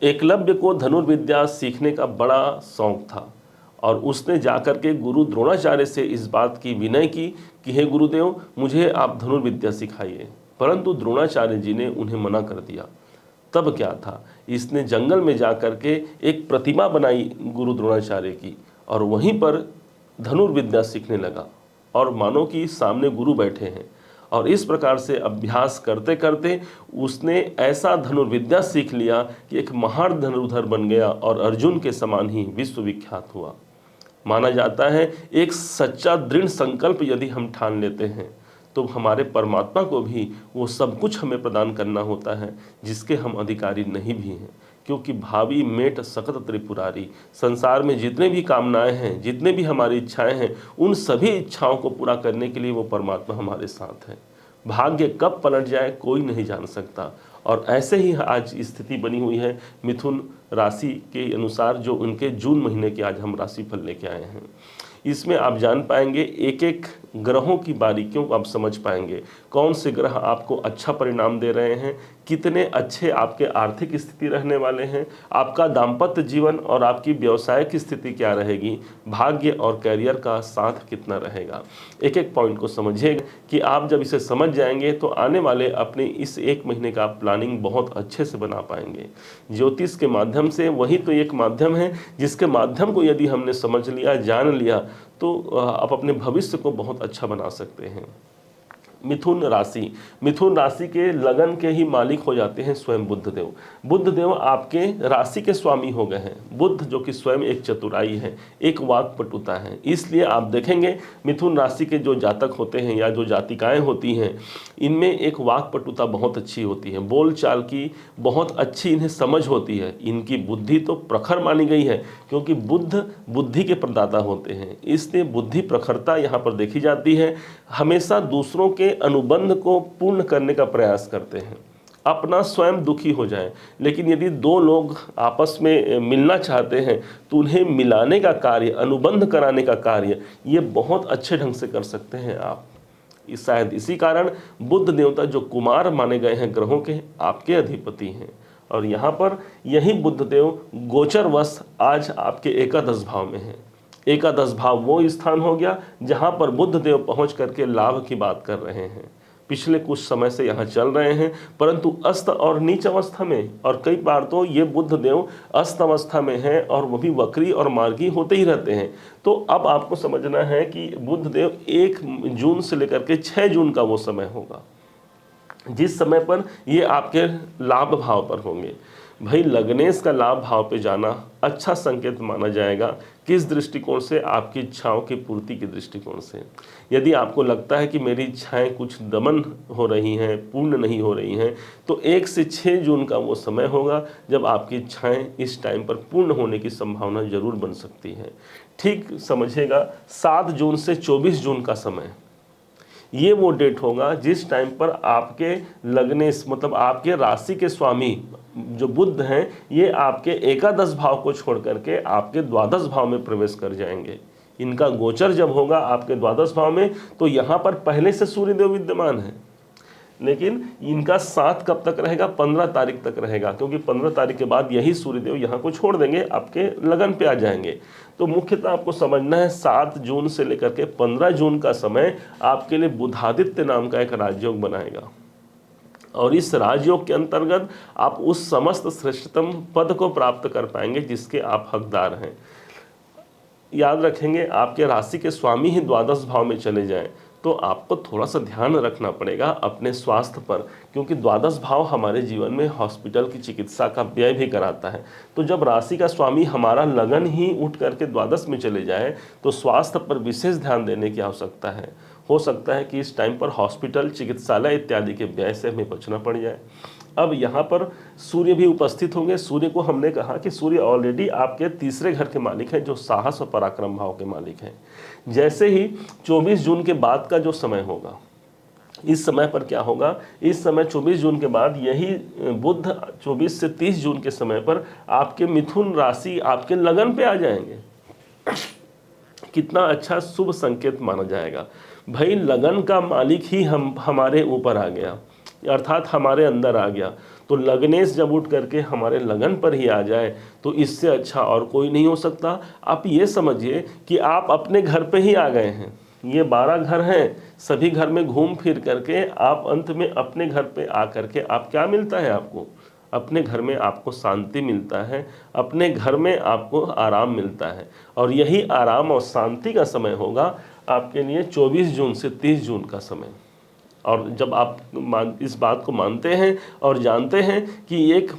एकलव्य को धनुर्विद्या सीखने का बड़ा शौक था और उसने जाकर के गुरु द्रोणाचार्य से इस बात की विनय की कि हे गुरुदेव, मुझे आप धनुर्विद्या सिखाइए। परंतु द्रोणाचार्य जी ने उन्हें मना कर दिया। तब क्या था, इसने जंगल में जाकर के एक प्रतिमा बनाई गुरु द्रोणाचार्य की और वहीं पर धनुर्विद्या सीखने लगा और मानो कि सामने गुरु बैठे हैं। और इस प्रकार से अभ्यास करते करते उसने ऐसा धनुर्विद्या सीख लिया कि एक महान धनुर्धर बन गया और अर्जुन के समान ही विश्वविख्यात हुआ। माना जाता है एक सच्चा दृढ़ संकल्प यदि हम ठान लेते हैं तो हमारे परमात्मा को भी वो सब कुछ हमें प्रदान करना होता है जिसके हम अधिकारी नहीं भी हैं। क्योंकि भावी मेट सकत त्रिपुरारी, संसार में जितने भी कामनाएं हैं, जितने भी हमारी इच्छाएं हैं, उन सभी इच्छाओं को पूरा करने के लिए वो परमात्मा हमारे साथ है। भाग्य कब पलट जाए कोई नहीं जान सकता। और ऐसे ही आज स्थिति बनी हुई है मिथुन राशि के अनुसार, जो उनके जून महीने के आज हम राशिफल लेके आए हैं। इसमें आप जान पाएंगे एक एक ग्रहों की बारीकियों को आप समझ पाएंगे, कौन से ग्रह आपको अच्छा परिणाम दे रहे हैं, कितने अच्छे आपके आर्थिक स्थिति रहने वाले हैं, आपका दाम्पत्य जीवन और आपकी व्यवसाय की स्थिति क्या रहेगी, भाग्य और कैरियर का साथ कितना रहेगा। एक एक पॉइंट को समझिएगा कि आप जब इसे समझ जाएंगे तो आने वाले अपने इस एक महीने का प्लानिंग बहुत अच्छे से बना पाएंगे। ज्योतिष के माध्यम से वही तो एक माध्यम है जिसके माध्यम को यदि हमने समझ लिया, जान लिया, तो आप अपने भविष्य को बहुत अच्छा बना सकते हैं। मिथुन राशि के लगन के ही मालिक हो जाते हैं स्वयं बुद्धदेव। बुद्धदेव आपके राशि के स्वामी हो गए हैं। बुद्ध जो कि स्वयं एक चतुराई है, एक वाक्पटुता है। इसलिए आप देखेंगे मिथुन राशि के जो जातक होते हैं या जो जातिकाएं होती हैं, इनमें एक वाक्पटुता बहुत अच्छी होती है, बोल चाल की बहुत अच्छी इन्हें समझ होती है। इनकी बुद्धि तो प्रखर मानी गई है क्योंकि बुद्ध बुद्धि के प्रदाता होते हैं, इसलिए बुद्धि प्रखरता यहाँ पर देखी जाती है। हमेशा दूसरों के अनुबंध को पूर्ण करने का प्रयास करते हैं, अपना स्वयं दुखी हो जाए, लेकिन यदि दो लोग आपस में मिलना चाहते हैं तो उन्हें मिलाने का कार्य, अनुबंध कराने का कार्य ये बहुत अच्छे ढंग से कर सकते हैं आप। शायद इसी कारण बुद्ध देवता जो कुमार माने गए हैं ग्रहों के, आपके अधिपति हैं। और यहाँ पर यही बुद्धदेव गोचरवश आज आपके एकादश भाव में हैं। एकादश भाव वो स्थान हो गया जहाँ पर बुद्ध देव पहुँच करके लाभ की बात कर रहे हैं। पिछले कुछ समय से यहाँ चल रहे हैं, परंतु अस्त और नीच अवस्था में, और कई बार तो ये बुद्ध देव अस्त अवस्था में हैं और वो भी वक्री और मार्गी होते ही रहते हैं। तो अब आपको समझना है कि बुद्ध देव 1 जून से लेकर के 6 जून का वो समय होगा जिस समय पर ये आपके लाभ भाव पर होंगे। भाई लग्नेश का लाभ भाव पे जाना अच्छा संकेत माना जाएगा। किस दृष्टिकोण से? आपकी इच्छाओं की पूर्ति के दृष्टिकोण से। यदि आपको लगता है कि मेरी इच्छाएं कुछ दमन हो रही हैं, पूर्ण नहीं हो रही हैं, तो 1 से 6 जून का वो समय होगा जब आपकी इच्छाएं इस टाइम पर पूर्ण होने की संभावना जरूर बन सकती है। ठीक समझिएगा, 7 जून से 24 जून का समय, ये वो डेट होगा जिस टाइम पर आपके लग्नेश मतलब आपके राशि के स्वामी जो बुद्ध हैं, ये आपके एकादश भाव को छोड़ करके आपके द्वादश भाव में प्रवेश कर जाएंगे। इनका गोचर जब होगा आपके द्वादश भाव में, तो यहाँ पर पहले से सूर्यदेव विद्यमान है, लेकिन इनका साथ कब तक रहेगा? 15 तारीख तक रहेगा, क्योंकि 15 तारीख के बाद यही सूर्यदेव यहाँ को छोड़ देंगे, आपके लगन पे आ जाएंगे। तो मुख्यतः आपको समझना है 7 जून से लेकर के 15 जून का समय आपके लिए बुधादित्य नाम का एक राजयोग बनाएगा, और इस राजयोग के अंतर्गत आप उस समस्त श्रेष्ठतम पद को प्राप्त कर पाएंगे जिसके आप हकदार हैं। याद रखेंगे, आपके राशि के स्वामी ही द्वादश भाव में चले जाएं तो आपको थोड़ा सा ध्यान रखना पड़ेगा अपने स्वास्थ्य पर, क्योंकि द्वादश भाव हमारे जीवन में हॉस्पिटल की चिकित्सा का व्यय भी कराता है। तो जब राशि का स्वामी हमारा लगन ही उठ करके द्वादश में चले जाए तो स्वास्थ्य पर विशेष ध्यान देने की आवश्यकता है। हो सकता है कि इस टाइम पर हॉस्पिटल, चिकित्सालय इत्यादि के व्यय से हमें बचना पड़ जाए। अब यहाँ पर सूर्य भी उपस्थित होंगे। सूर्य को हमने कहा कि सूर्य ऑलरेडी आपके तीसरे घर के मालिक हैं, जो साहस और पराक्रम भाव के मालिक हैं। जैसे ही 24 जून के बाद का जो समय होगा, इस समय पर क्या होगा? इस समय 24 जून के बाद यही बुध 24 से 30 जून के समय पर आपके मिथुन राशि आपके लगन पे आ जाएंगे। कितना अच्छा शुभ संकेत माना जाएगा। भाई लगन का मालिक ही हमारे ऊपर आ गया, अर्थात हमारे अंदर आ गया, तो लग्नेश जब उठ करके हमारे लगन पर ही आ जाए तो इससे अच्छा और कोई नहीं हो सकता। आप ये समझिए कि आप अपने घर पे ही आ गए हैं। ये 12 घर हैं, सभी घर में घूम फिर करके आप अंत में अपने घर पे आ करके आप क्या मिलता है आपको? अपने घर में आपको शांति मिलता है, अपने घर में आपको आराम मिलता है। और यही आराम और शांति का समय होगा आपके लिए 24 जून से 30 जून का समय। और जब आप इस बात को मानते हैं और जानते हैं कि एक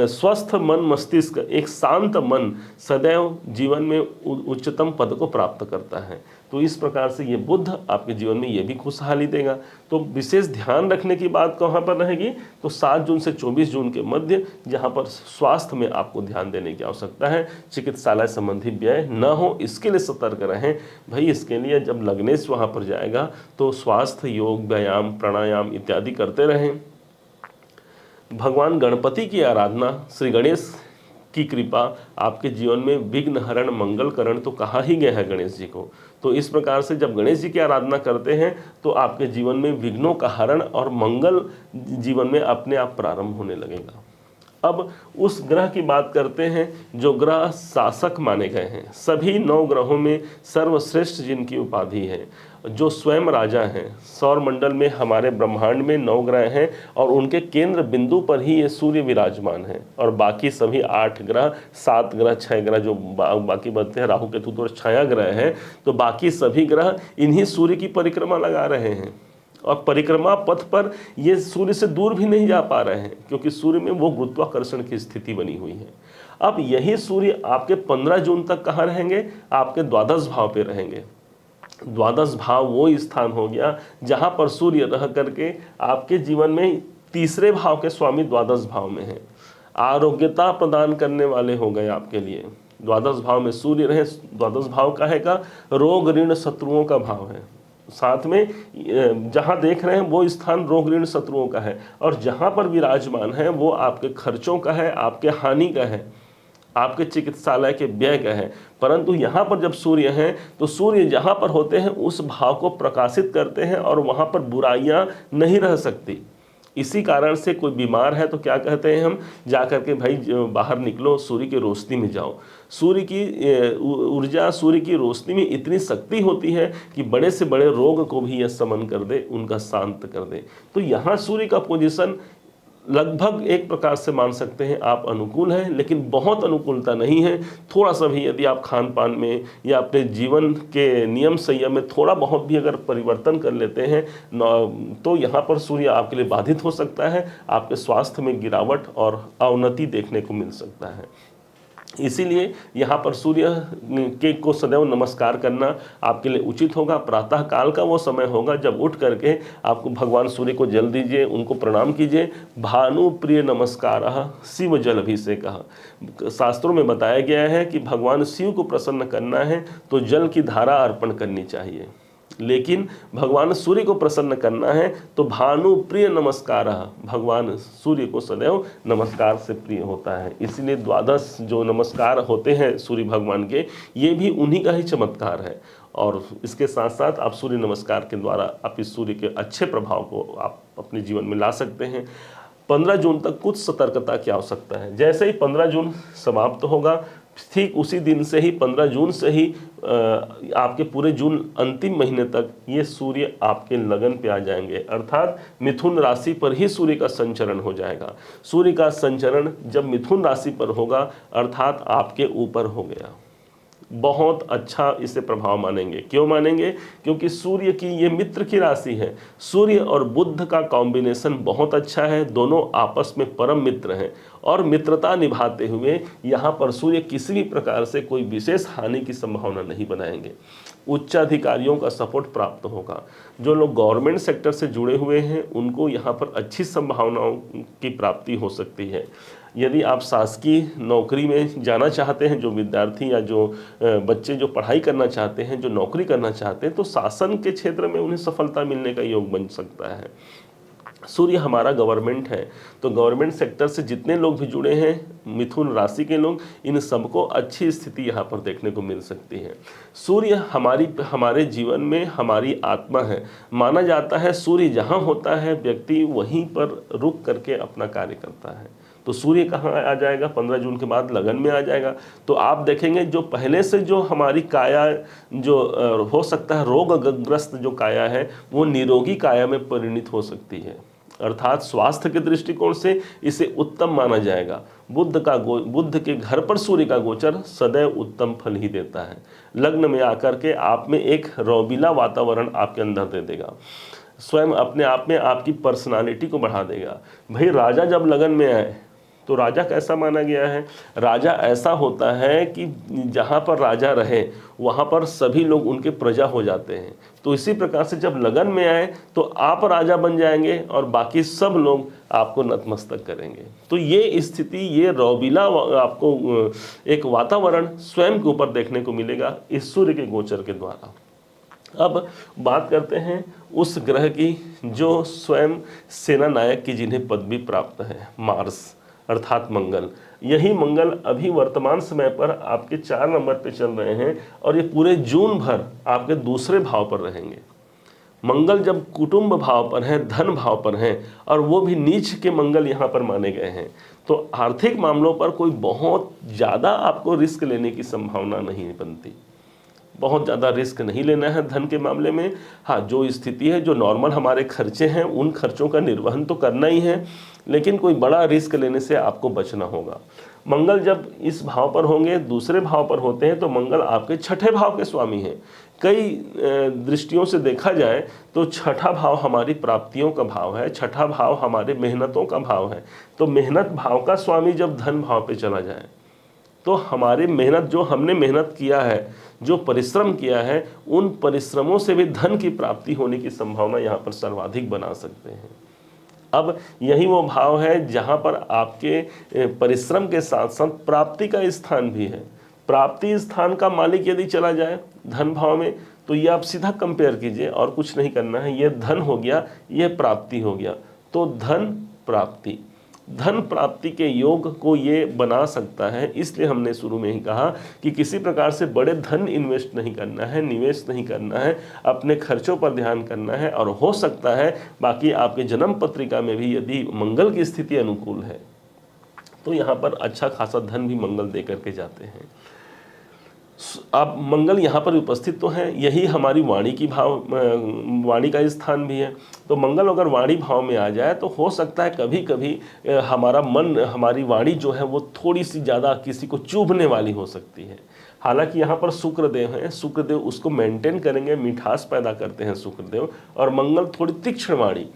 स्वस्थ मन मस्तिष्क, एक शांत मन सदैव जीवन में उच्चतम पद को प्राप्त करता है, तो इस प्रकार से ये बुध आपके जीवन में ये भी खुशहाली देगा। तो विशेष ध्यान रखने की बात कहाँ पर रहेगी? तो 7 जून से 24 जून के मध्य, जहाँ पर स्वास्थ्य में आपको ध्यान देने की आवश्यकता है। चिकित्सालय संबंधी व्यय न हो, इसके लिए सतर्क रहें भाई। इसके लिए जब लग्नेश वहाँ पर जाएगा तो स्वास्थ्य, योग, व्यायाम, प्राणायाम इत्यादि करते रहें। भगवान गणपति की आराधना, श्री गणेश की कृपा आपके जीवन में विघ्न हरण मंगल करण तो कहा ही गया है गणेश जी को। तो इस प्रकार से जब गणेश जी की आराधना करते हैं तो आपके जीवन में विघ्नों का हरण और मंगल जीवन में अपने आप प्रारंभ होने लगेगा। अब उस ग्रह की बात करते हैं जो ग्रह शासक माने गए हैं। सभी 9 ग्रहों में सर्वश्रेष्ठ जिनकी उपाधि है, जो स्वयं राजा हैं। सौर मंडल में हमारे ब्रह्मांड में 9 ग्रह हैं और उनके केंद्र बिंदु पर ही ये सूर्य विराजमान है। और बाकी सभी 8 ग्रह, 7 ग्रह, 6 ग्रह जो बाकी बनते हैं, राहु केतु तो छाया ग्रह हैं, तो बाकी सभी ग्रह इन्हीं सूर्य की परिक्रमा लगा रहे हैं। और परिक्रमा पथ पर ये सूर्य से दूर भी नहीं जा पा रहे हैं, क्योंकि सूर्य में वो गुरुत्वाकर्षण की स्थिति बनी हुई है। अब यही सूर्य आपके 15 जून तक कहाँ रहेंगे? आपके द्वादश भाव पे रहेंगे। द्वादश भाव वो स्थान हो गया जहाँ पर सूर्य रह करके आपके जीवन में तीसरे भाव के स्वामी द्वादश भाव में है। आरोग्यता प्रदान करने वाले हो गए आपके लिए। द्वादश भाव में सूर्य रहे, द्वादश भाव का है का रोग ऋण शत्रुओं का भाव है। साथ में जहाँ देख रहे हैं वो स्थान रोग ऋण शत्रुओं का है, और जहाँ पर विराजमान है वो आपके खर्चों का है, आपके हानि का है, आपके चिकित्सालय के व्यय का है। परंतु यहाँ पर जब सूर्य हैं तो सूर्य जहाँ पर होते हैं उस भाव को प्रकाशित करते हैं और वहाँ पर बुराइयाँ नहीं रह सकती। इसी कारण से कोई बीमार है तो क्या कहते हैं हम, जा कर के भाई बाहर निकलो, सूर्य की रोशनी में जाओ। सूर्य की ऊर्जा, सूर्य की रोशनी में इतनी शक्ति होती है कि बड़े से बड़े रोग को भी यह समन कर दे, उनका शांत कर दे। तो यहाँ सूर्य का पोजीशन लगभग एक प्रकार से मान सकते हैं आप अनुकूल है, लेकिन बहुत अनुकूलता नहीं है। थोड़ा सा भी यदि आप खान पान में या अपने जीवन के नियम संयम में थोड़ा बहुत भी अगर परिवर्तन कर लेते हैं तो यहाँ पर सूर्य आपके लिए बाधित हो सकता है। आपके स्वास्थ्य में गिरावट और अवनति देखने को मिल सकता है। इसीलिए यहाँ पर सूर्य के को सदैव नमस्कार करना आपके लिए उचित होगा। प्रातः काल का वो समय होगा जब उठ करके आपको भगवान सूर्य को जल दीजिए, उनको प्रणाम कीजिए। भानु प्रिय नमस्कार शिव जल अभिषेक। शास्त्रों में बताया गया है कि भगवान शिव को प्रसन्न करना है तो जल की धारा अर्पण करनी चाहिए, लेकिन भगवान सूर्य को प्रसन्न करना है तो भानु प्रिय नमस्कार। भगवान सूर्य को सदैव नमस्कार से प्रिय होता है। इसलिए द्वादश जो नमस्कार होते हैं सूर्य भगवान के, ये भी उन्हीं का ही चमत्कार है। और इसके साथ साथ आप सूर्य नमस्कार के द्वारा आप इस सूर्य के अच्छे प्रभाव को आप अपने जीवन में ला सकते हैं। 15 जून तक कुछ सतर्कता की आवश्यकता है। जैसे ही 15 जून समाप्त होगा, ठीक उसी दिन से ही 15 जून से ही आपके पूरे जून अंतिम महीने तक ये सूर्य आपके लगन पे आ जाएंगे, अर्थात मिथुन राशि पर ही सूर्य का संचरण हो जाएगा। सूर्य का संचरण जब मिथुन राशि पर होगा अर्थात आपके ऊपर हो गया, बहुत अच्छा इसे प्रभाव मानेंगे। क्यों मानेंगे? क्योंकि सूर्य की ये मित्र की राशि है। सूर्य और बुध का कॉम्बिनेशन बहुत अच्छा है, दोनों आपस में परम मित्र हैं और मित्रता निभाते हुए यहाँ पर सूर्य किसी भी प्रकार से कोई विशेष हानि की संभावना नहीं बनाएंगे। उच्चाधिकारियों का सपोर्ट प्राप्त होगा। जो लोग गवर्नमेंट सेक्टर से जुड़े हुए हैं उनको यहाँ पर अच्छी संभावनाओं की प्राप्ति हो सकती है। यदि आप शासकीय नौकरी में जाना चाहते हैं, जो विद्यार्थी या जो बच्चे जो पढ़ाई करना चाहते हैं, जो नौकरी करना चाहते हैं, तो शासन के क्षेत्र में उन्हें सफलता मिलने का योग बन सकता है। सूर्य हमारा गवर्नमेंट है, तो गवर्नमेंट सेक्टर से जितने लोग भी जुड़े हैं मिथुन राशि के लोग, इन सबको अच्छी स्थिति यहाँ पर देखने को मिल सकती है। सूर्य हमारे जीवन में हमारी आत्मा है। माना जाता है सूर्य जहाँ होता है व्यक्ति वहीं पर रुक करके अपना कार्य करता है। तो सूर्य कहाँ आ जाएगा? 15 जून के बाद लगन में आ जाएगा। तो आप देखेंगे जो पहले से जो हमारी काया जो हो सकता है रोगग्रस्त जो काया है वो निरोगी काया में परिणित हो सकती है, अर्थात स्वास्थ्य के दृष्टिकोण से इसे उत्तम माना जाएगा। बुध के घर पर सूर्य का गोचर सदैव उत्तम फल ही देता है। लग्न में आकर के आप में एक रौबीला वातावरण आपके अंदर दे देगा, स्वयं अपने आप में आपकी पर्सनालिटी को बढ़ा देगा। भाई राजा जब लगन में आए तो राजा कैसा माना गया है? राजा ऐसा होता है कि जहाँ पर राजा रहे वहाँ पर सभी लोग उनके प्रजा हो जाते हैं। तो इसी प्रकार से जब लगन में आए तो आप राजा बन जाएंगे और बाकी सब लोग आपको नतमस्तक करेंगे। तो ये स्थिति, ये रौबीला आपको एक वातावरण स्वयं के ऊपर देखने को मिलेगा इस सूर्य के गोचर के द्वारा। अब बात करते हैं उस ग्रह की जो स्वयं सेना नायक की जिन्हें पदवी प्राप्त है, मार्स अर्थात मंगल। यही मंगल अभी वर्तमान समय पर आपके 4 नंबर पे चल रहे हैं और ये पूरे जून भर आपके दूसरे भाव पर रहेंगे। मंगल जब कुटुंब भाव पर है, धन भाव पर है और वो भी नीच के मंगल यहाँ पर माने गए हैं, तो आर्थिक मामलों पर कोई बहुत ज़्यादा आपको रिस्क लेने की संभावना नहीं बनती। बहुत ज़्यादा रिस्क नहीं लेना है धन के मामले में। हाँ, जो स्थिति है, जो नॉर्मल हमारे खर्चे हैं उन खर्चों का निर्वहन तो करना ही है, लेकिन कोई बड़ा रिस्क लेने से आपको बचना होगा। मंगल जब इस भाव पर होंगे, दूसरे भाव पर होते हैं, तो मंगल आपके 6ठे भाव के स्वामी हैं। कई दृष्टियों से देखा जाए तो 6ठा भाव हमारी प्राप्तियों का भाव है, 6ठा भाव हमारे मेहनतों का भाव है। तो मेहनत भाव का स्वामी जब धन भाव पे चला जाए तो हमारी मेहनत, जो हमने मेहनत किया है, जो परिश्रम किया है, उन परिश्रमों से भी धन की प्राप्ति होने की संभावना यहाँ पर सर्वाधिक बना सकते हैं। अब यही वो भाव है जहाँ पर आपके परिश्रम के साथ साथ प्राप्ति का स्थान भी है। प्राप्ति स्थान का मालिक यदि चला जाए धन भाव में तो ये आप सीधा कंपेयर कीजिए और कुछ नहीं करना है। ये धन हो गया, ये प्राप्ति हो गया। तो धन प्राप्ति के योग को ये बना सकता है। इसलिए हमने शुरू में ही कहा कि किसी प्रकार से बड़े धन इन्वेस्ट नहीं करना है, निवेश नहीं करना है, अपने खर्चों पर ध्यान करना है। और हो सकता है बाकी आपके जन्म पत्रिका में भी यदि मंगल की स्थिति अनुकूल है तो यहाँ पर अच्छा खासा धन भी मंगल दे करके जाते हैं। अब मंगल यहाँ पर उपस्थित तो है, यही हमारी वाणी का स्थान भी है। तो मंगल अगर वाणी भाव में आ जाए तो हो सकता है कभी कभी हमारा मन, हमारी वाणी जो है वो थोड़ी सी ज़्यादा किसी को चुभने वाली हो सकती है। हालांकि यहाँ पर शुक्रदेव हैं, शुक्रदेव उसको मेंटेन करेंगे, मिठास पैदा करते हैं शुक्रदेव। और मंगल थोड़ी तीक्ष्ण वाणी,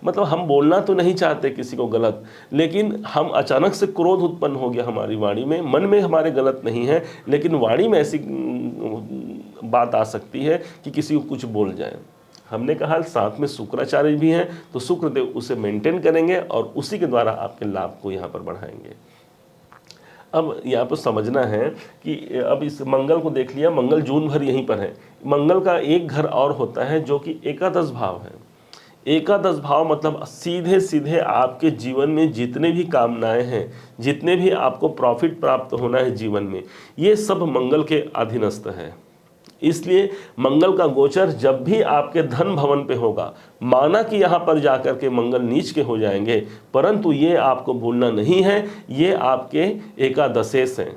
मतलब हम बोलना तो नहीं चाहते किसी को गलत, लेकिन हम अचानक से क्रोध उत्पन्न हो गया हमारी वाणी में, मन में हमारे गलत नहीं है लेकिन वाणी में ऐसी बात आ सकती है कि किसी को कुछ बोल जाए। हमने कहा साथ में शुक्राचार्य भी हैं, तो शुक्रदेव उसे मेंटेन करेंगे और उसी के द्वारा आपके लाभ को यहाँ पर बढ़ाएंगे। अब यहाँ पर समझना है कि अब इस मंगल को देख लिया, मंगल जून भर यहीं पर है। मंगल का एक घर और होता है जो कि एकादश भाव है। एकादश भाव मतलब सीधे सीधे आपके जीवन में जितने भी कामनाएं हैं, जितने भी आपको प्रॉफिट प्राप्त होना है जीवन में, ये सब मंगल के अधीनस्थ है। इसलिए मंगल का गोचर जब भी आपके धन भवन पे होगा, माना कि यहाँ पर जाकर के मंगल नीच के हो जाएंगे, परंतु ये आपको भूलना नहीं है, ये आपके एकादशेश हैं।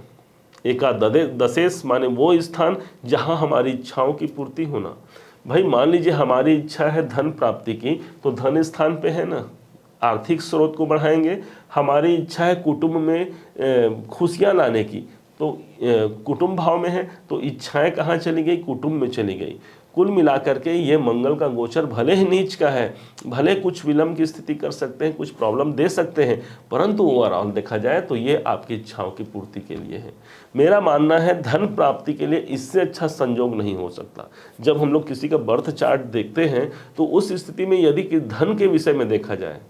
एकादशेश माने वो स्थान जहाँ हमारी इच्छाओं की पूर्ति होना। भाई मान लीजिए हमारी इच्छा है धन प्राप्ति की, तो धन स्थान पे है ना, आर्थिक स्रोत को बढ़ाएंगे। हमारी इच्छा है कुटुंब में खुशियाँ लाने की, तो कुटुंब भाव में है, तो इच्छाएं कहाँ चली गई? कुटुंब में चली गई। कुल मिलाकर के ये मंगल का गोचर भले ही नीच का है, भले कुछ विलंब की स्थिति कर सकते हैं, कुछ प्रॉब्लम दे सकते हैं, परंतु ओवरऑल देखा जाए तो ये आपकी इच्छाओं की पूर्ति के लिए है। मेरा मानना है धन प्राप्ति के लिए इससे अच्छा संयोग नहीं हो सकता। जब हम लोग किसी का बर्थ चार्ट देखते हैं तो उस स्थिति में यदि कि धन के विषय में देखा जाए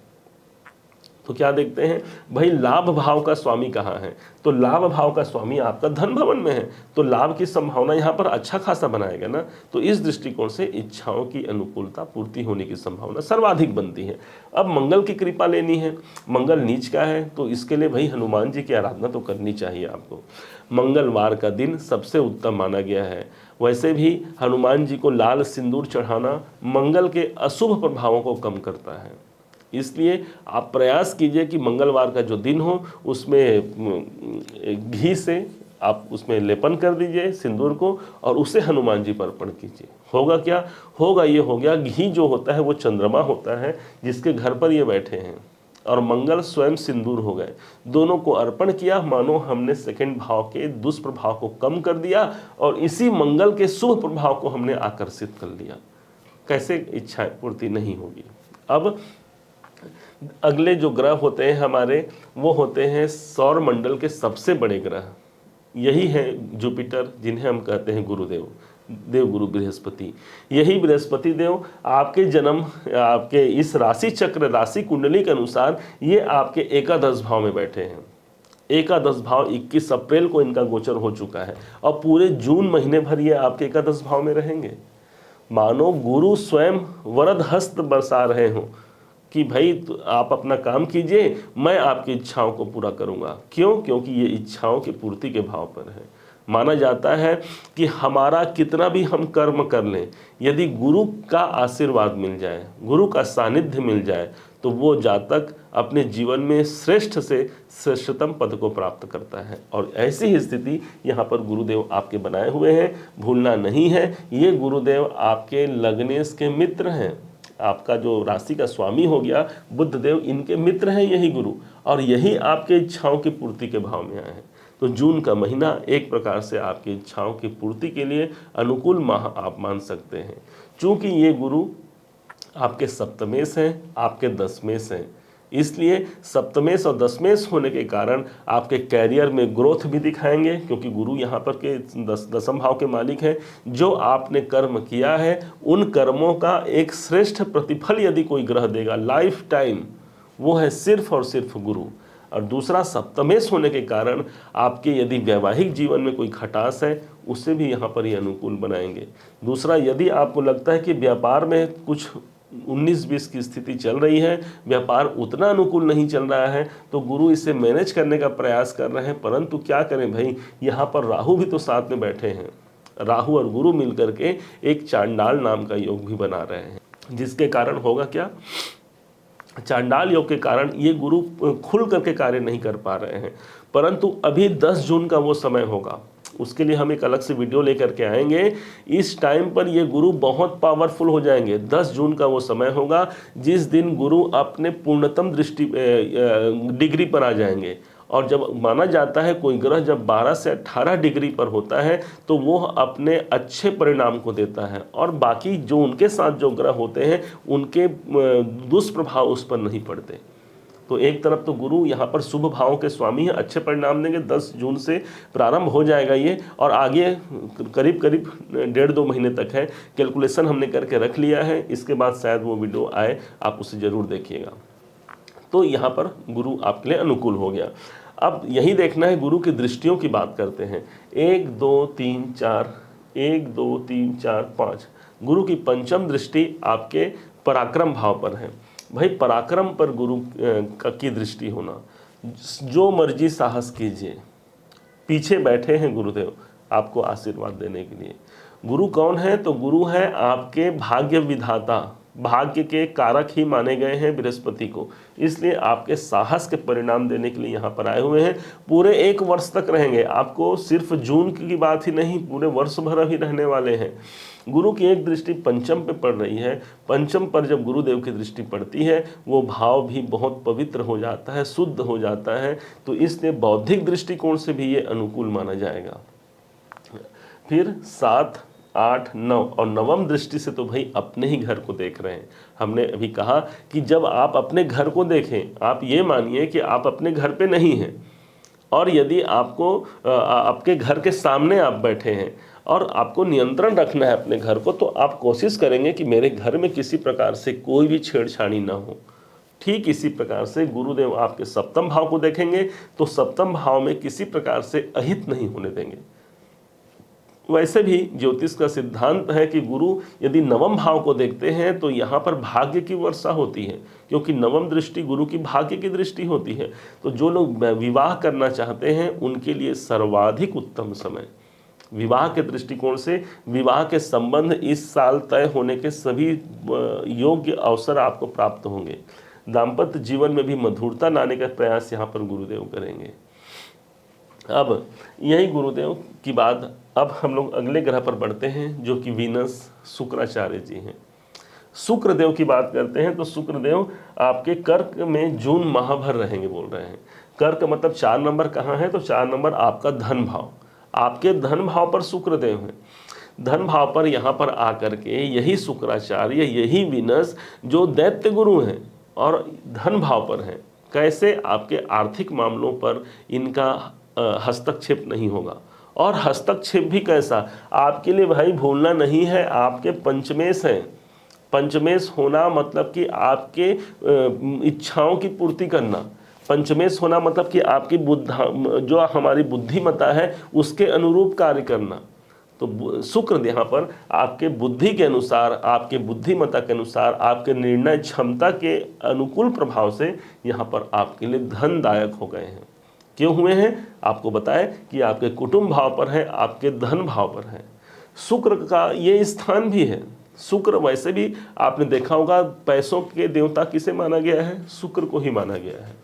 तो क्या देखते हैं भाई, लाभ भाव का स्वामी कहाँ है, तो लाभ भाव का स्वामी आपका धन भवन में है, तो लाभ की संभावना यहाँ पर अच्छा खासा बनाएगा ना। तो इस दृष्टिकोण से इच्छाओं की अनुकूलता पूर्ति होने की संभावना सर्वाधिक बनती है। अब मंगल की कृपा लेनी है, मंगल नीच का है, तो इसके लिए भाई हनुमान जी की आराधना तो करनी चाहिए आपको। मंगलवार का दिन सबसे उत्तम माना गया है। वैसे भी हनुमान जी को लाल सिंदूर चढ़ाना मंगल के अशुभ प्रभावों को कम करता है, इसलिए आप प्रयास कीजिए कि मंगलवार का जो दिन हो उसमें घी से आप उसमें लेपन कर दीजिए सिंदूर को, और उसे हनुमान जी पर अर्पण कीजिए। होगा क्या, होगा ये हो गया, घी जो होता है वो चंद्रमा होता है जिसके घर पर ये बैठे हैं, और मंगल स्वयं सिंदूर हो गए, दोनों को अर्पण किया, मानो हमने सेकंड भाव के दुष्प्रभाव को कम कर दिया और इसी मंगल के शुभ प्रभाव को हमने आकर्षित कर लिया। कैसे इच्छा पूर्ति नहीं होगी। अब अगले जो ग्रह होते हैं हमारे, वो होते हैं सौर मंडल के सबसे बड़े ग्रह, यही है जुपिटर, जिन्हें हम कहते हैं गुरुदेव, देवगुरु बृहस्पति। यही बृहस्पति देव आपके जन्म, आपके इस राशि चक्र राशि कुंडली के अनुसार ये आपके एकादश भाव में बैठे हैं। एकादश भाव 21 अप्रैल को इनका गोचर हो चुका है और पूरे जून महीने भर ये आपके एकादश भाव में रहेंगे। मानो गुरु स्वयं वरद हस्त बरसा रहे हों कि भाई आप अपना काम कीजिए, मैं आपकी इच्छाओं को पूरा करूंगा। क्यों? क्योंकि ये इच्छाओं की पूर्ति के भाव पर है। माना जाता है कि हमारा कितना भी हम कर्म कर लें, यदि गुरु का आशीर्वाद मिल जाए, गुरु का सानिध्य मिल जाए, तो वो जातक अपने जीवन में श्रेष्ठ से श्रेष्ठतम पद को प्राप्त करता है। और ऐसी ही स्थिति यहाँ पर गुरुदेव आपके बनाए हुए हैं, भूलना नहीं है। ये गुरुदेव आपके लग्नेश के मित्र हैं, आपका जो राशि का स्वामी हो गया बुध देव, इनके मित्र हैं यही गुरु, और यही आपके इच्छाओं की पूर्ति के भाव में आए हैं। तो जून का महीना एक प्रकार से आपकी इच्छाओं की पूर्ति के लिए अनुकूल माह आप मान सकते हैं। चूंकि ये गुरु आपके सप्तमेश हैं, आपके दशमेश हैं, इसलिए सप्तमेश और दशमेश होने के कारण आपके कैरियर में ग्रोथ भी दिखाएंगे, क्योंकि गुरु यहाँ पर के दशम भाव के मालिक हैं। जो आपने कर्म किया है उन कर्मों का एक श्रेष्ठ प्रतिफल यदि कोई ग्रह देगा लाइफ टाइम, वो है सिर्फ और सिर्फ गुरु। और दूसरा, सप्तमेश होने के कारण आपके यदि वैवाहिक जीवन में कोई खटास है उसे भी यहाँ पर ये अनुकूल बनाएंगे। दूसरा, यदि आपको लगता है कि व्यापार में कुछ 19-20 की स्थिति चल रही है, व्यापार उतना अनुकूल नहीं चल रहा है, तो गुरु इसे मैनेज करने का प्रयास कर रहे हैं। परंतु क्या करें भाई, यहाँ पर राहु भी तो साथ में बैठे हैं। राहु और गुरु मिलकर के एक चांडाल नाम का योग भी बना रहे हैं, जिसके कारण होगा क्या, चांडाल योग के कारण ये गुरु खुल करके कार्य नहीं कर पा रहे हैं। परंतु अभी 10 जून का वो समय होगा, उसके लिए हम एक अलग से वीडियो लेकर के आएंगे। इस टाइम पर ये गुरु बहुत पावरफुल हो जाएंगे। 10 जून का वो समय होगा जिस दिन गुरु अपने पूर्णतम दृष्टि डिग्री पर आ जाएंगे। और जब माना जाता है कोई ग्रह जब 12 से 18 डिग्री पर होता है तो वो अपने अच्छे परिणाम को देता है, और बाकी जो उनके साथ जो ग्रह होते हैं उनके दुष्प्रभाव उस पर नहीं पड़ते। तो एक तरफ तो गुरु यहाँ पर शुभ भावों के स्वामी हैं, अच्छे परिणाम देंगे। 10 जून से प्रारंभ हो जाएगा ये, और आगे करीब करीब 1.5-2 महीने तक है। कैलकुलेशन हमने करके रख लिया है, इसके बाद शायद वो वीडियो आए, आप उसे ज़रूर देखिएगा। तो यहाँ पर गुरु आपके लिए अनुकूल हो गया। अब यही देखना है, गुरु की दृष्टियों की बात करते हैं। 1 2 3 4, 1 2 3 4 5, गुरु की पंचम दृष्टि आपके पराक्रम भाव पर है। भाई पराक्रम पर गुरु की दृष्टि होना, जो मर्जी साहस कीजिए, पीछे बैठे हैं गुरुदेव आपको आशीर्वाद देने के लिए। गुरु कौन है? तो गुरु है आपके भाग्य विधाता, भाग्य के कारक ही माने गए हैं बृहस्पति को, इसलिए आपके साहस के परिणाम देने के लिए यहाँ पर आए हुए हैं। पूरे 1 वर्ष तक रहेंगे, आपको सिर्फ जून की बात ही नहीं, पूरे वर्ष भर ही रहने वाले हैं। गुरु की एक दृष्टि पंचम पे पड़ रही है। पंचम पर जब गुरुदेव की दृष्टि पड़ती है वो भाव भी बहुत पवित्र हो जाता है, शुद्ध हो जाता है। तो इसलिए बौद्धिक दृष्टिकोण से भी ये अनुकूल माना जाएगा। फिर 7 8 9 और नवम दृष्टि से तो भाई अपने ही घर को देख रहे हैं। हमने अभी कहा कि जब आप अपने घर को देखें, आप ये मानिए कि आप अपने घर पे नहीं हैं, और यदि आपको आपके घर के सामने आप बैठे हैं और आपको नियंत्रण रखना है अपने घर को, तो आप कोशिश करेंगे कि मेरे घर में किसी प्रकार से कोई भी छेड़छाड़ी ना हो। ठीक इसी प्रकार से गुरुदेव आपके सप्तम भाव को देखेंगे तो सप्तम भाव में किसी प्रकार से अहित नहीं होने देंगे। वैसे भी ज्योतिष का सिद्धांत है कि गुरु यदि नवम भाव को देखते हैं तो यहाँ पर भाग्य की वर्षा होती है, क्योंकि नवम दृष्टि गुरु की भाग्य की दृष्टि होती है। तो जो लोग विवाह करना चाहते हैं उनके लिए सर्वाधिक उत्तम समय, विवाह के दृष्टिकोण से विवाह के संबंध इस साल तय होने के सभी योग्य अवसर आपको प्राप्त होंगे। दाम्पत्य जीवन में भी मधुरता लाने का प्रयास यहाँ पर गुरुदेव करेंगे। अब यही गुरुदेव की बात, अब हम लोग अगले ग्रह पर बढ़ते हैं जो कि वीनस शुक्राचार्य जी हैं। शुक्रदेव की बात करते हैं तो शुक्रदेव आपके कर्क में जून माह भर रहेंगे बोल रहे हैं। कर्क मतलब 4 नंबर कहाँ है, तो 4 नंबर आपका धन भाव, आपके धन भाव पर शुक्रदेव हैं। धन भाव पर यहाँ पर आकर के यही शुक्राचार्य, यही वीनस जो दैत्य गुरु हैं और धन भाव पर हैं, कैसे आपके आर्थिक मामलों पर इनका हस्तक्षेप नहीं होगा। और हस्तक्षेप भी कैसा, आपके लिए भाई भूलना नहीं है, आपके पंचमेश हैं। पंचमेश होना मतलब कि आपके इच्छाओं की पूर्ति करना, पंचमेश होना मतलब कि आपकी जो हमारी बुद्धिमत्ता है उसके अनुरूप कार्य करना। तो शुक्र यहाँ पर आपके बुद्धि के अनुसार, आपके बुद्धिमत्ता के अनुसार, आपके निर्णय क्षमता के अनुकूल प्रभाव से यहाँ पर आपके लिए धनदायक हो गए हैं। क्यों हुए हैं, आपको बताएं कि आपके कुटुंब भाव पर है, आपके धन भाव पर है। शुक्र का ये स्थान भी है। शुक्र वैसे भी आपने देखा होगा पैसों के देवता किसे माना गया है, शुक्र को ही माना गया है।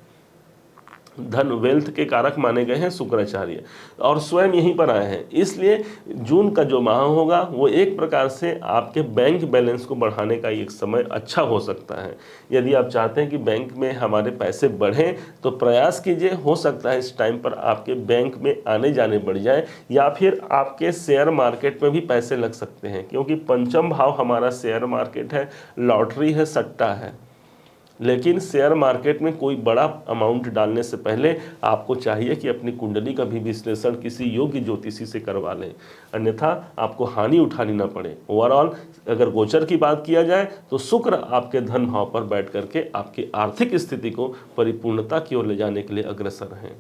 धन वेल्थ के कारक माने गए हैं शुक्राचार्य, और स्वयं यहीं पर आए हैं। इसलिए जून का जो माह होगा वो एक प्रकार से आपके बैंक बैलेंस को बढ़ाने का एक समय अच्छा हो सकता है। यदि आप चाहते हैं कि बैंक में हमारे पैसे बढ़ें तो प्रयास कीजिए, हो सकता है इस टाइम पर आपके बैंक में आने जाने बढ़ जाए, या फिर आपके शेयर मार्केट में भी पैसे लग सकते हैं, क्योंकि पंचम भाव हमारा शेयर मार्केट है, लॉटरी है, सट्टा है। लेकिन शेयर मार्केट में कोई बड़ा अमाउंट डालने से पहले आपको चाहिए कि अपनी कुंडली का भी विश्लेषण किसी योग्य ज्योतिषी से करवा लें, अन्यथा आपको हानि उठानी ना पड़े। ओवरऑल अगर गोचर की बात किया जाए तो शुक्र आपके धन भाव पर बैठ करके आपकी आर्थिक स्थिति को परिपूर्णता की ओर ले जाने के लिए अग्रसर हैं।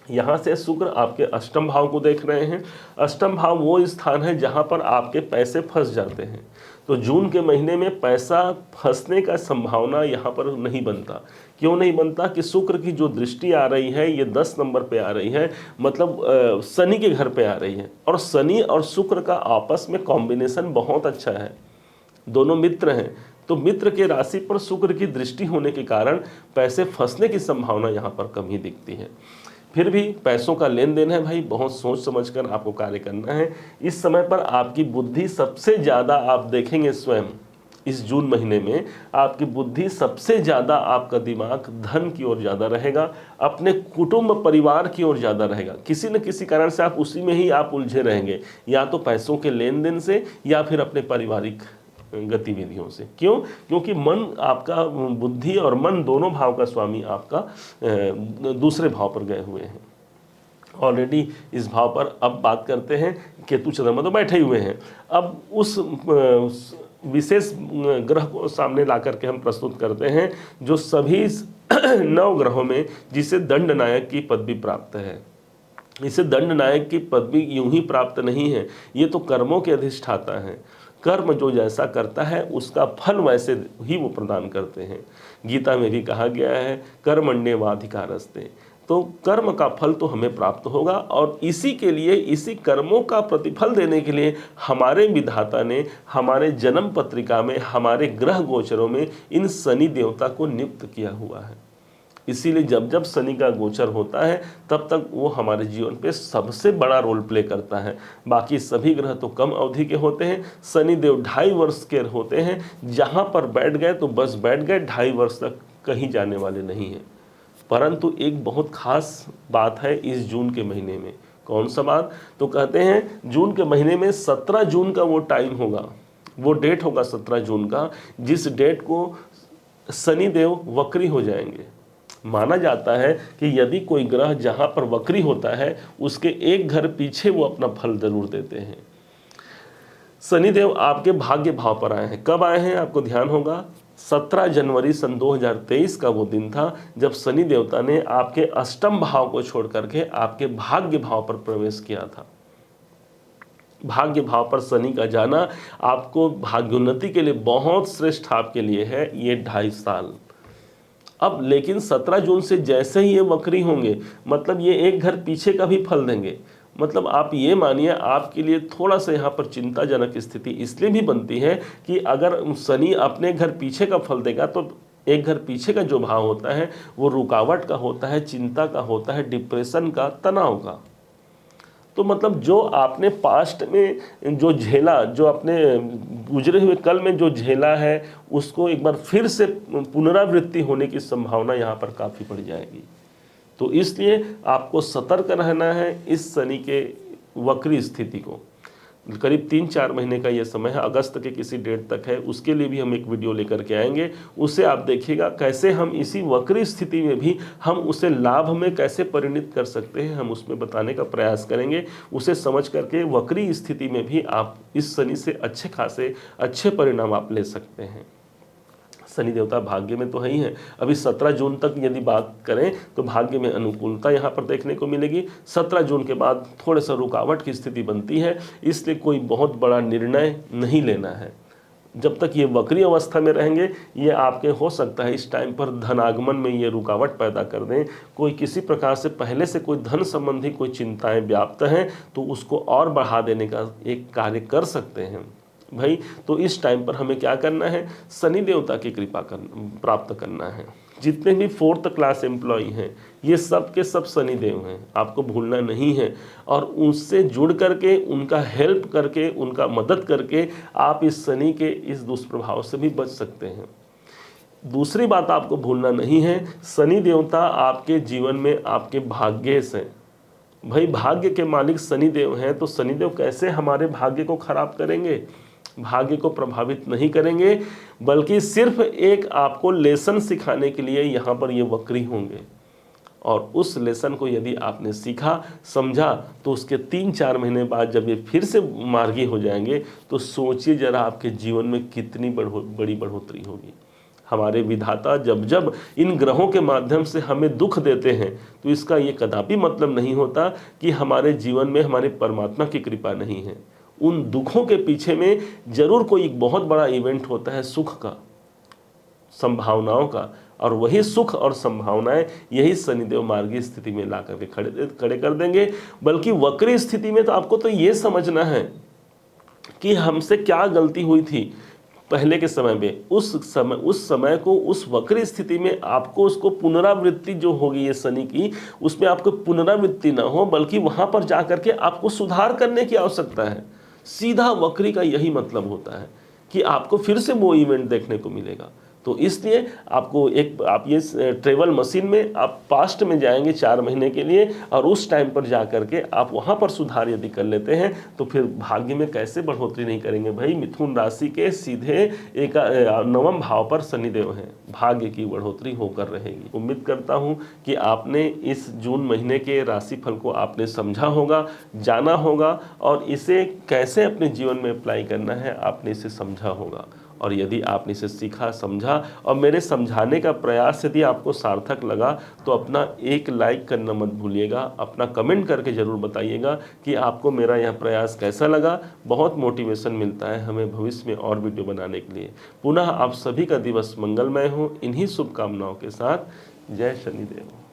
यहाँ से शुक्र आपके अष्टम भाव को देख रहे हैं। अष्टम भाव वो स्थान है जहाँ पर आपके पैसे फंस जाते हैं। तो जून के महीने में पैसा फंसने का संभावना यहाँ पर नहीं बनता। क्यों नहीं बनता कि शुक्र की जो दृष्टि आ रही है ये 10 नंबर पे आ रही है, मतलब शनि के घर पे आ रही है, और शनि और शुक्र का आपस में कॉम्बिनेशन बहुत अच्छा है, दोनों मित्र हैं। तो मित्र के राशि पर शुक्र की दृष्टि होने के कारण पैसे फंसने की संभावना यहाँ पर कम ही दिखती है। फिर भी पैसों का लेन देन है भाई, बहुत सोच समझकर आपको कार्य करना है। इस समय पर आपकी बुद्धि सबसे ज़्यादा आप देखेंगे, स्वयं इस जून महीने में आपकी बुद्धि सबसे ज़्यादा, आपका दिमाग धन की ओर ज़्यादा रहेगा, अपने कुटुंब परिवार की ओर ज़्यादा रहेगा। किसी न किसी कारण से आप उसी में ही आप उलझे रहेंगे, या तो पैसों के लेन देन से या फिर अपने पारिवारिक गतिविधियों से। क्यों? क्योंकि मन आपका, बुद्धि और मन दोनों भाव का स्वामी आपका दूसरे भाव पर गए हुए हैं ऑलरेडी। इस भाव पर अब बात करते हैं, केतु चंद्रमा तो बैठे हुए हैं। अब उस विशेष ग्रह को सामने ला करके हम प्रस्तुत करते हैं जो सभी 9 ग्रहों में जिसे दंड नायक की पदवी प्राप्त है। इसे दंड नायक की पदवी यूं ही प्राप्त नहीं है, ये तो कर्मों के अधिष्ठाता हैं। कर्म जो जैसा करता है उसका फल वैसे ही वो प्रदान करते हैं। गीता में भी कहा गया है कर्मण्येवाधिकारस्ते, तो कर्म का फल तो हमें प्राप्त होगा, और इसी के लिए, इसी कर्मों का प्रतिफल देने के लिए हमारे विधाता ने हमारे जन्म पत्रिका में, हमारे ग्रह गोचरों में इन शनि देवता को नियुक्त किया हुआ है। इसीलिए जब जब शनि का गोचर होता है तब तक वो हमारे जीवन पे सबसे बड़ा रोल प्ले करता है। बाकी सभी ग्रह तो कम अवधि के होते हैं, शनि देव 2.5 वर्ष के होते हैं। जहाँ पर बैठ गए तो बस बैठ गए, 2.5 वर्ष तक कहीं जाने वाले नहीं हैं। परंतु एक बहुत खास बात है इस जून के महीने में। कौन सा बात? तो कहते हैं जून के महीने में 17 जून का वो टाइम होगा, वो डेट होगा 17 जून का, जिस डेट को शनि देव वक्री हो जाएंगे। माना जाता है कि यदि कोई ग्रह जहाँ पर वक्री होता है उसके एक घर पीछे वो अपना फल जरूर देते हैं। शनिदेव आपके भाग्य भाव पर आए हैं। कब आए हैं आपको ध्यान होगा? 17 जनवरी सन 2023 का वो दिन था जब शनि देवता ने आपके अष्टम भाव को छोड़ करके आपके भाग्य भाव पर प्रवेश किया था। भाग्य भाव पर शनि का जाना आपको भाग्योन्नति के लिए बहुत श्रेष्ठ आपके लिए है ये 2.5 साल। अब लेकिन 17 जून से जैसे ही ये वक्री होंगे, मतलब ये एक घर पीछे का भी फल देंगे। मतलब आप ये मानिए आपके लिए थोड़ा सा यहाँ पर चिंताजनक स्थिति इसलिए भी बनती है कि अगर शनि अपने घर पीछे का फल देगा तो एक घर पीछे का जो भाव होता है वो रुकावट का होता है, चिंता का होता है, डिप्रेशन का, तनाव का। तो मतलब जो आपने पास्ट में जो झेला, जो अपने गुजरे हुए कल में जो झेला है, उसको एक बार फिर से पुनरावृत्ति होने की संभावना यहाँ पर काफ़ी बढ़ जाएगी। तो इसलिए आपको सतर्क रहना है इस शनि के वक्री स्थिति को। करीब 3-4 महीने का ये समय है, अगस्त के किसी डेट तक है, उसके लिए भी हम एक वीडियो लेकर के आएंगे। उसे आप देखिएगा कैसे हम इसी वक्री स्थिति में भी हम उसे लाभ में कैसे परिणित कर सकते हैं, हम उसमें बताने का प्रयास करेंगे। उसे समझ करके वक्री स्थिति में भी आप इस शनि से अच्छे खासे अच्छे परिणाम आप ले सकते हैं। शनि देवता भाग्य में तो है ही है। अभी 17 जून तक यदि बात करें तो भाग्य में अनुकूलता यहाँ पर देखने को मिलेगी। 17 जून के बाद थोड़ा सा रुकावट की स्थिति बनती है, इसलिए कोई बहुत बड़ा निर्णय नहीं लेना है। जब तक ये वक्री अवस्था में रहेंगे, ये आपके हो सकता है इस टाइम पर धनागमन में ये रुकावट पैदा कर दें। कोई किसी प्रकार से पहले से कोई धन संबंधी कोई चिंताएं व्याप्त हैं तो उसको और बढ़ा देने का एक कार्य कर सकते हैं भाई। तो इस टाइम पर हमें क्या करना है, शनि देवता की कृपा प्राप्त करना है। जितने भी 4th क्लास एम्प्लॉय हैं ये सब के सब शनि देव हैं, आपको भूलना नहीं है। और उनसे जुड़ करके, उनका हेल्प करके, उनका मदद करके आप इस शनि के इस दुष्प्रभाव से भी बच सकते हैं। दूसरी बात आपको भूलना नहीं है, शनि देवता आपके जीवन में आपके भाग्येश हैं। भाई भाग्य के मालिक शनि देव हैं, तो शनि देव कैसे हमारे भाग्य को खराब करेंगे, भाग्य को प्रभावित नहीं करेंगे, बल्कि सिर्फ एक आपको लेसन सिखाने के लिए यहाँ पर ये वक्री होंगे। और उस लेसन को यदि आपने सीखा, समझा, तो उसके 3-4 महीने बाद जब ये फिर से मार्गी हो जाएंगे तो सोचिए जरा आपके जीवन में कितनी बड़ी बढ़ोतरी होगी। हमारे विधाता जब जब इन ग्रहों के माध्यम से हमें दुख देते हैं तो इसका ये कदापि मतलब नहीं होता कि हमारे जीवन में हमारे परमात्मा की कृपा नहीं है। उन दुखों के पीछे में जरूर कोई बहुत बड़ा इवेंट होता है सुख का, संभावनाओं का, और वही सुख और संभावनाएं यही शनिदेव मार्गी स्थिति में ला करके खड़े कर देंगे। बल्कि वक्री स्थिति में तो आपको तो ये समझना है कि हमसे क्या गलती हुई थी पहले के समय में, उस समय को, उस वक्री स्थिति में आपको उसको पुनरावृत्ति जो होगी ये शनि की, उसमें आपको पुनरावृत्ति ना हो, बल्कि वहां पर जाकर के आपको सुधार करने की आवश्यकता है। सीधा वक्री का यही मतलब होता है कि आपको फिर से वो इवेंट देखने को मिलेगा। तो इसलिए आपको आप ये ट्रेवल मशीन में आप पास्ट में जाएंगे 4 महीने के लिए, और उस टाइम पर जा करके आप वहाँ पर सुधार यदि कर लेते हैं तो फिर भाग्य में कैसे बढ़ोतरी नहीं करेंगे भाई। मिथुन राशि के सीधे 9वें भाव पर शनिदेव हैं, भाग्य की बढ़ोतरी होकर रहेगी। उम्मीद करता हूँ कि आपने इस जून महीने के राशिफल को आपने समझा होगा, जाना होगा, और इसे कैसे अपने जीवन में अप्लाई करना है आपने इसे समझा होगा। और यदि आपने इसे सीखा, समझा, और मेरे समझाने का प्रयास यदि आपको सार्थक लगा तो अपना एक लाइक करना मत भूलिएगा, अपना कमेंट करके ज़रूर बताइएगा कि आपको मेरा यह प्रयास कैसा लगा। बहुत मोटिवेशन मिलता है हमें भविष्य में और वीडियो बनाने के लिए। पुनः आप सभी का दिवस मंगलमय हो। इन्हीं शुभकामनाओं के साथ जय शनिदेव।